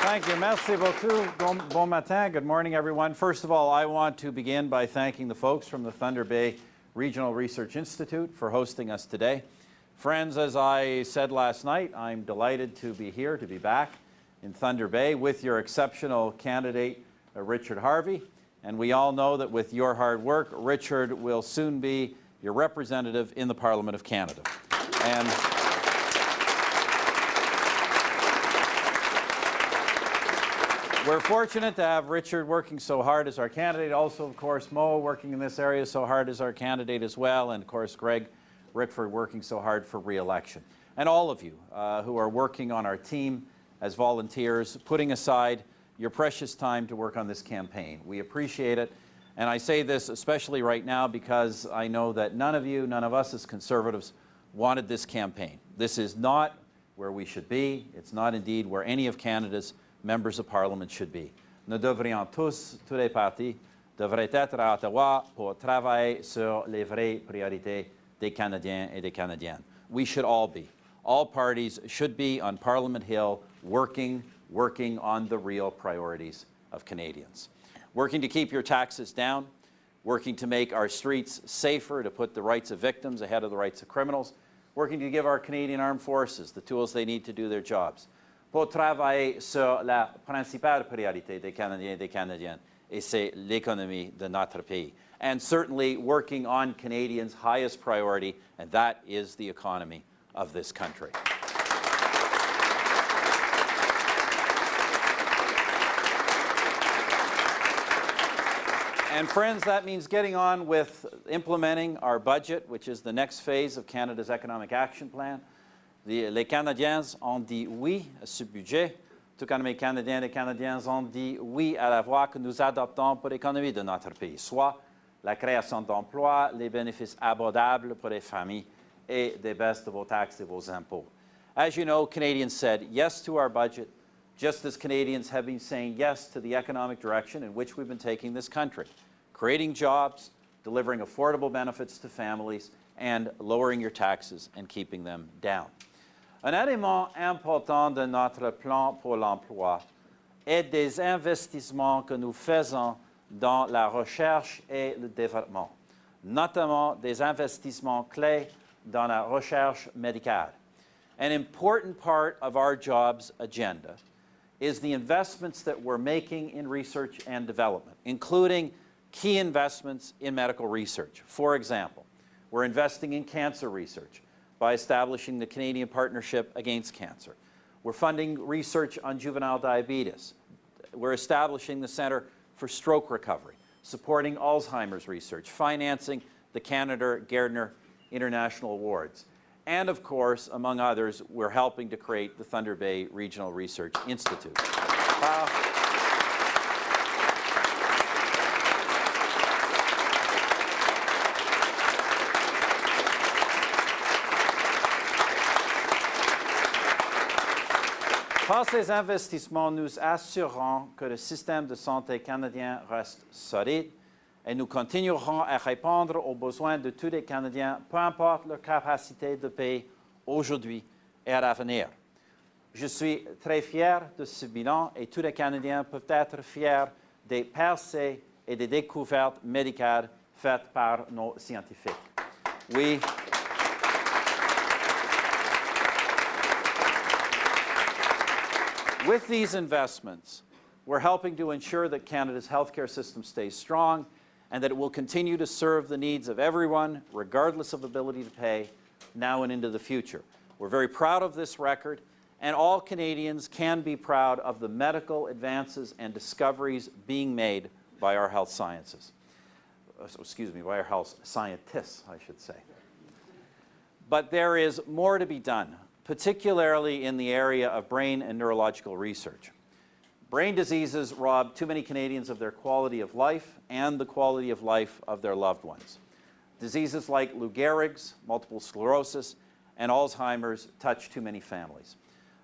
Thank you. Merci beaucoup. Bon matin. Good morning, everyone. First of all, I want to begin by thanking the folks from the Thunder Bay Regional Research Institute for hosting us today. Friends, as I said last night, I'm delighted to be here, to be back in Thunder Bay with your exceptional candidate, Richard Harvey. And we all know that with your hard work, Richard will soon be your representative in the Parliament of Canada. And we're fortunate to have Richard working so hard as our candidate. Also, of course, Mo working in this area so hard as our candidate as well. And, of course, Greg Rickford working so hard for re-election. And all of you who are working on our team as volunteers, putting aside your precious time to work on this campaign. We appreciate it. And I say this especially right now because I know that none of us as Conservatives wanted this campaign. This is not where we should be. It's not indeed where any of Canada's members of Parliament should be. Nous devrions tous les partis, devraient être à Ottawa pour travailler sur les vraies priorités des Canadiens et des Canadiennes. We should all be. All parties should be on Parliament Hill working on the real priorities of Canadians. Working to keep your taxes down, working to make our streets safer, to put the rights of victims ahead of the rights of criminals, working to give our Canadian Armed Forces the tools they need to do their jobs. Pour travailler sur la principale priorité des Canadiens et des Canadiennes, et c'est l'économie de notre pays. And certainly working on Canadians' highest priority, and that is the economy of this country. And friends, that means getting on with implementing our budget, which is the next phase of Canada's Economic Action Plan. Les Canadiens ont dit oui à ce budget, tout comme les Canadiens et les Canadiennes ont dit oui à la voie que nous adoptons pour l'économie de notre pays, soit la création d'emplois, les bénéfices abordables pour les familles et des baisses de vos taxes et vos impôts. As you know, Canadians said yes to our budget, just as Canadians have been saying yes to the economic direction in which we've been taking this country, creating jobs, delivering affordable benefits to families, and lowering your taxes and keeping them down. Un élément important de notre plan pour l'emploi est des investissements que nous faisons dans la recherche et le développement, notamment des investissements clés dans la recherche médicale. An important part of our jobs agenda is the investments that we're making in research and development, including key investments in medical research. For example, we're investing in cancer research by establishing the Canadian Partnership Against Cancer. We're funding research on juvenile diabetes. We're establishing the Centre for Stroke Recovery, supporting Alzheimer's research, financing the Canada-Gairdner International Awards. And of course, among others, we're helping to create the Thunder Bay Regional Research Institute. Par ces investissements, nous assurerons que le système de santé canadien reste solide et nous continuerons à répondre aux besoins de tous les Canadiens, peu importe leur capacité de payer aujourd'hui et à l'avenir. Je suis très fier de ce bilan et tous les Canadiens peuvent être fiers des percées et des découvertes médicales faites par nos scientifiques. With these investments, we're helping to ensure that Canada's healthcare system stays strong and that it will continue to serve the needs of everyone, regardless of ability to pay, now and into the future. We're very proud of this record, and all Canadians can be proud of the medical advances and discoveries being made by our health sciences. By our health scientists, I should say. But there is more to be done, particularly in the area of brain and neurological research. Brain diseases rob too many Canadians of their quality of life and the quality of life of their loved ones. Diseases like Lou Gehrig's, multiple sclerosis, and Alzheimer's touch too many families.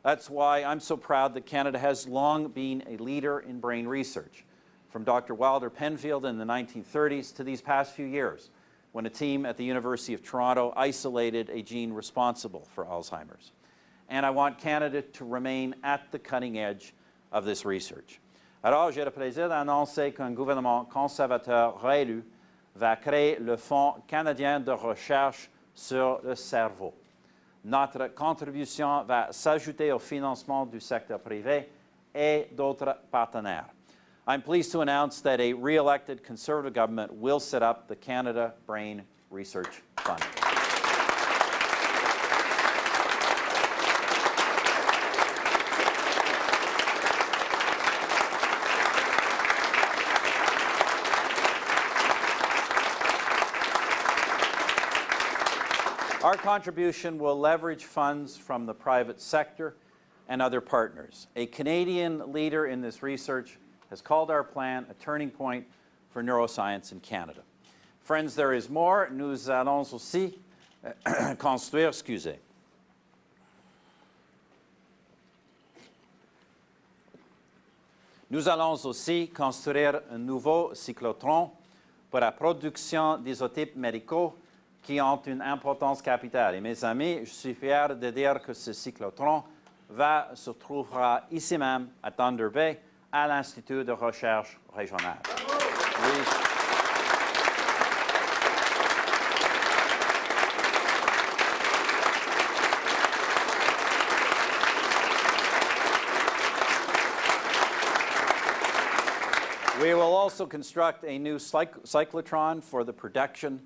That's why I'm so proud that Canada has long been a leader in brain research, from Dr. Wilder Penfield in the 1930s to these past few years, when a team at the University of Toronto isolated a gene responsible for Alzheimer's. And I want Canada to remain at the cutting edge of this research. Alors, j'ai le plaisir d'annoncer qu'un gouvernement conservateur réélu va créer le Fonds canadien de recherche sur le cerveau. Notre contribution va s'ajouter au financement du secteur privé et d'autres partenaires. I'm pleased to announce that a re-elected Conservative government will set up the Canada Brain Research Fund. Our contribution will leverage funds from the private sector and other partners. A Canadian leader in this research has called our plan a turning point for neuroscience in Canada. Friends, there is more. Nous allons aussi construire, Nous allons aussi construire un nouveau cyclotron pour la production d'isotopes médicaux qui ont une importance capitale. Et mes amis, je suis fier de dire que ce cyclotron se trouvera ici même à Thunder Bay, à l'Institut de recherche régional. Oui. We will also construct a new cyclotron for the production.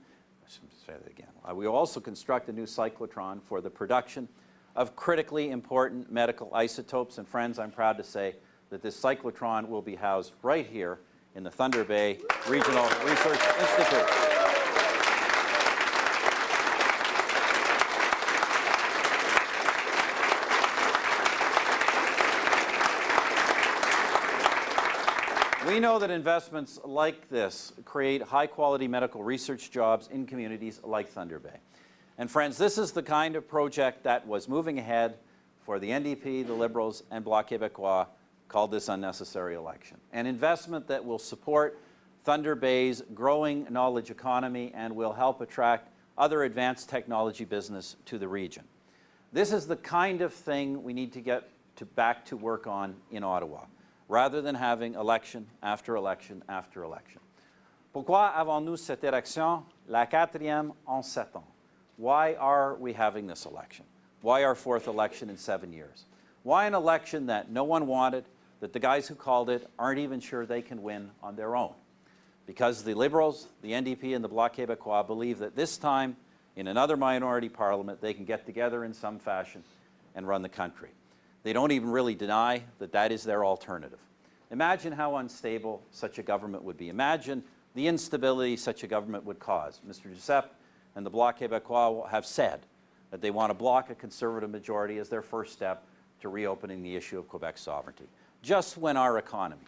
Say that again. We will also construct a new cyclotron for the production of critically important medical isotopes. And friends, I'm proud to say that this cyclotron will be housed right here in the Thunder Bay Regional Research Institute. We know that investments like this create high-quality medical research jobs in communities like Thunder Bay. And friends, this is the kind of project that was moving ahead for the NDP, the Liberals, and Bloc Québécois called this unnecessary election. An investment that will support Thunder Bay's growing knowledge economy and will help attract other advanced technology business to the region. This is the kind of thing we need to get back to work on in Ottawa, rather than having election after election after election. Pourquoi avons-nous cette élection, la quatrième en 7 ans? Why are we having this election? Why our 4th election in 7 years? Why an election that no one wanted, that the guys who called it aren't even sure they can win on their own? Because the Liberals, the NDP, and the Bloc Québécois believe that this time, in another minority parliament, they can get together in some fashion and run the country. They don't even really deny that that is their alternative. Imagine how unstable such a government would be. Imagine the instability such a government would cause. Mr. Giuseppe and the Bloc Québécois have said that they want to block a Conservative majority as their first step to reopening the issue of Quebec's sovereignty, just when our economy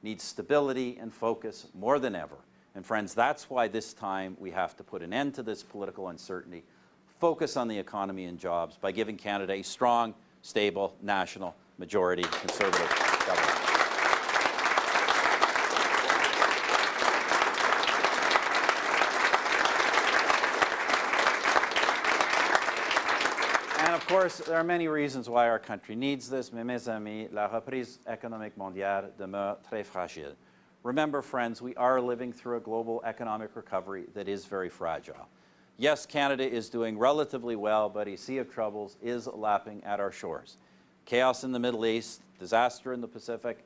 needs stability and focus more than ever. And friends, that's why this time we have to put an end to this political uncertainty, focus on the economy and jobs by giving Canada a strong, stable, national, majority Conservative government. And of course, there are many reasons why our country needs this, mais mes amis, la reprise économique mondiale demeure très fragile. Remember, friends, we are living through a global economic recovery that is very fragile. Yes, Canada is doing relatively well, but a sea of troubles is lapping at our shores. Chaos in the Middle East, disaster in the Pacific,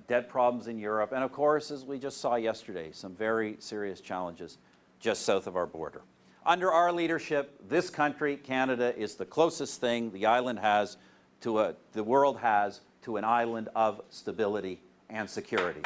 debt problems in Europe, and of course, as we just saw yesterday, some very serious challenges just south of our border. Under our leadership, this country, Canada, is the closest thing the world has to an island of stability and security.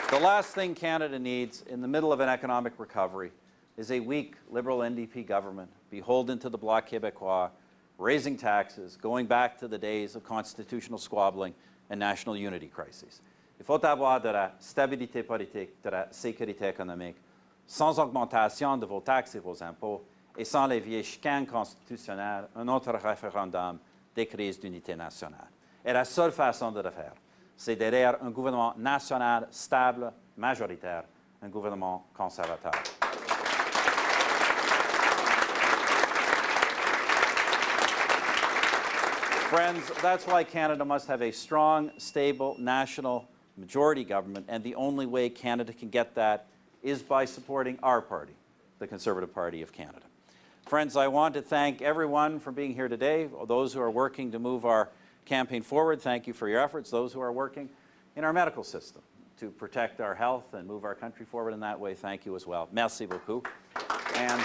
The last thing Canada needs in the middle of an economic recovery is a weak Liberal NDP government beholden to the Bloc Québécois, raising taxes, going back to the days of constitutional squabbling and national unity crises. Il faut avoir de la stabilité politique, de la sécurité économique, sans augmentation de vos taxes et vos impôts, et sans les vieilles chicanes constitutionnelles, un autre référendum des crises d'unité nationale. Et la seule façon de le faire, c'est derrière un gouvernement national stable, majoritaire, un gouvernement conservateur. Friends, that's why Canada must have a strong, stable, national majority government, and the only way Canada can get that is by supporting our party, the Conservative Party of Canada. Friends, I want to thank everyone for being here today. Those who are working to move our campaign forward, thank you for your efforts. Those who are working in our medical system to protect our health and move our country forward in that way, thank you as well. Merci beaucoup. And